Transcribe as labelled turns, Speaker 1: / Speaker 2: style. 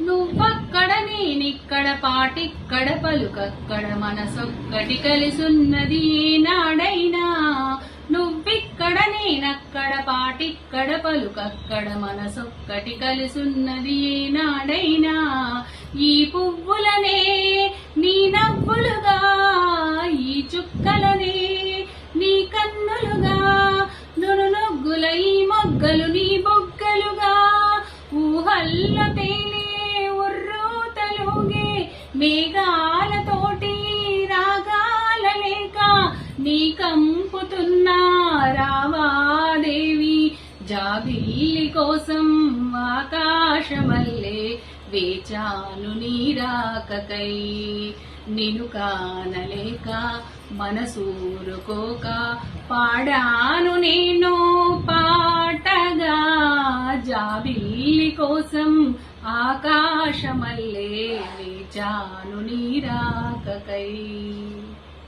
Speaker 1: నువ్వక్కడ నేనిక్కడ పాటిక్కడ పలుకక్కడ మనసొక్కటి కలిసున్నది ఏనాడైనా. నువ్విక్కడ నేనక్కడ పాటిక్కడ పలుకక్కడ మనసొక్కటి కలిసున్నది ఏనాడైనా. ఈ పువ్వులనే నీ నవ్వులుగా, ఈ చుక్కలనే నీ కన్నులుగా, నునునొగ్గుల ఈ మొగ్గలు నీ బొగ్గలుగా, ఊహల్లో తేలే ఉర్రూతలుగే మేఘాలతోటి రాగాల లేక నీ కంపుతున్నా రావాదేవి. జాబిల్లి కోసం ఆకాశమల్లే వేచాను నీ రాకకై. నిన్ను కానలేక మనసూరుకోక పాడాను నేను పాటగా. జాబిల్లి కోసం ఆకాశమల్లే వేచాను నీ రాకకై.